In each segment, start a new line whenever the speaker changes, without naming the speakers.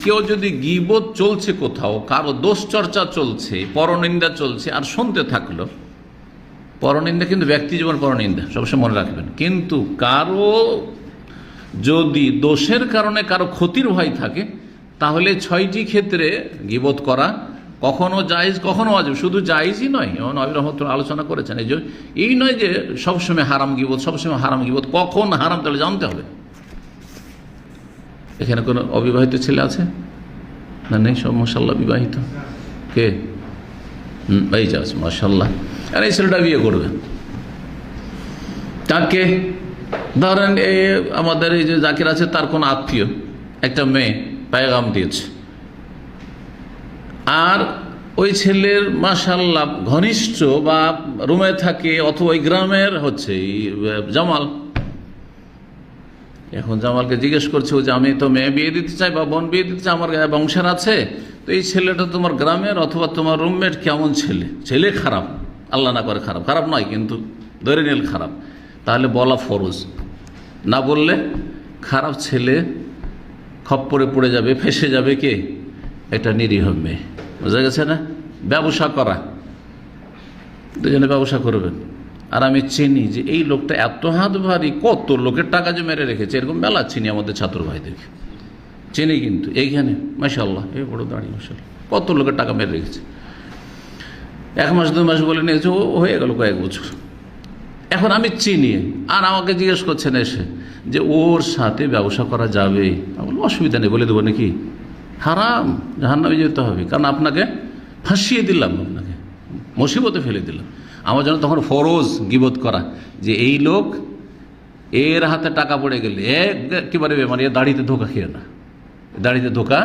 কেউ যদি গীবত চলছে, কোথাও কারো দোষ চর্চা চলছে, পরনিন্দা চলছে, আর শুনতে থাকলো, পরনিন্দা কিন্তু ব্যক্তি জীবন পরনিন্দা সবসময় মনে রাখবেন, কিন্তু কারো যদি দোষের কারণে কারো ক্ষতির ভয় থাকে, তাহলে 6টি ক্ষেত্রে গীবত করা কখনো জায়েজ কখনো ওয়াজিব। শুধু জায়েজই নয়, এমন নবী রাহমাতুল্লাহ আলোচনা করেছেন। এই নয় যে সবসময় হারাম গীবত, সবসময় হারাম গীবত। কখন হারাম তাহলে জানতে হবে। এখানে কোনো অবিবাহিত ছেলে আছে না? নেই, সব মাশাআল্লাহ বিবাহিত। কে? এই যে আছে মাশাআল্লাহ। আর এই ছেলেটা বিয়ে করবে, তাকে ধরেন আমাদের এই যে জাকির আছে, তার কোন আত্মীয় একটা মেয়ে পায়গাম দিয়েছে, আর ওই ছেলের মাশাআল্লাহ ঘনিষ্ঠ বা রুমে থাকে অথবা ওই গ্রামের হচ্ছে জামাল। এখন জামালকে জিজ্ঞেস করছে যে আমি তো মেয়ে বিয়ে দিতে চাই বা বোন বিয়ে দিতে চাই, আমার বংশের আছে, তো এই ছেলেটা তোমার গ্রামের অথবা তোমার রুমমেট কেমন ছেলে? ছেলে খারাপ, আল্লাহ না করে খারাপ, খারাপ নয় কিন্তু ধরে নিল খারাপ, তাহলে বলা ফরজ। না বললে খারাপ ছেলে খপ্পরে পড়ে যাবে, ফেসে যাবে কে? এটা নিরীহ মেয়ে। বোঝা গেছে না? ব্যবসা করা, দুজনে ব্যবসা করবেন। আর আমি চিনি যে এই লোকটা এত হাত ভারী, কত লোকের টাকা যে মেরে রেখেছে, এরকম মেলা চিনি আমাদের ছাত্র ভাইদেরকে চিনি, কিন্তু এইখানে মাশাআল্লাহ এই বড় দাঁড়িয়ে মাশাআল্লাহ কত লোকের টাকা মেরে রেখেছে। 1 মাস 2 মাস বলে নিয়েছে, ও হয়ে গেল কয়েক বছর। এখন আমি চিনি, আর আমাকে জিজ্ঞেস করছেন এসে যে ওর সাথে ব্যবসা করা যাবে? আমি বললাম অসুবিধা নেই, বলে দেবো নাকি? হারাম, জাহান্নামে যেতে হবে, কারণ আপনাকে ফাঁসিয়ে দিলাম, আপনাকে মুসিবতে ফেলে দিলাম। আমার জন্য তখন ফরজ গীবত করা, যে এই লোক এর হাতে টাকা পড়ে গেলে একেবারে বেমার, এ দাড়িতে ধোকা খেও না, দাড়িতে ধোকা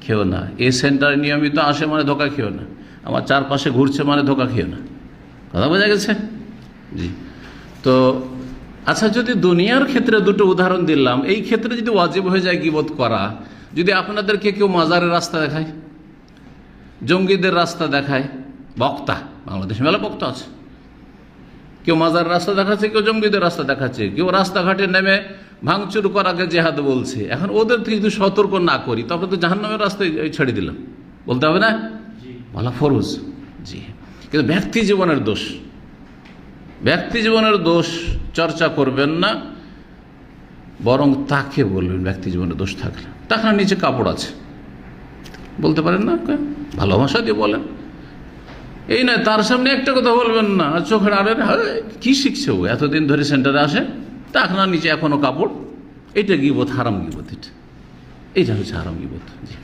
খেও না, এ সেন্টারে নিয়মিত আসে মানে ধোকা খেও না, আমার চারপাশে ঘুরছে মানে ধোকা খেও না। কথা বোঝা গেছে? জি। তো আচ্ছা, যদি দুনিয়ার ক্ষেত্রে দুটো উদাহরণ দিলাম, এই ক্ষেত্রে যদি ওয়াজিব হয়ে যায় গীবত করা, যদি আপনাদেরকে কেউ মাজারের রাস্তা দেখায়, জঙ্গিদের রাস্তা দেখায়, বক্তা, বাংলাদেশে মেলা বক্তা আছে, কেউ মাজার রাস্তা দেখাচ্ছে, কেউ জঙ্গিদের রাস্তা দেখাচ্ছে, কেউ রাস্তাঘাটে নেমে ভাঙচুর করাকে জেহাদ বলছে, এখন ওদের থেকে যদি সতর্ক না করি, তারপরে তো জাহান্নামের রাস্তায় ছেড়ে দিলাম, বলতে হবে না? বলা ফরজ। জি। কিন্তু ব্যক্তি জীবনের দোষ, ব্যক্তি জীবনের দোষ চর্চা করবেন না, বরং তাকে বলবেন ব্যক্তি জীবনের দোষ থাকলে। টাকার নিচে কাপড় আছে বলতে পারেন না, ভালো ভাষা দিয়ে বলেন। এই নয় তার সামনে একটা কথা বলবেন না, চোখের আড়ে কি শিখছে ও, এতদিন ধরে সেন্টারে আসে, টাকনার নিচে এখনো কাপড়, এটা গীবত, হারাম গীবত, এটা হচ্ছে হারাম গীবত। জি।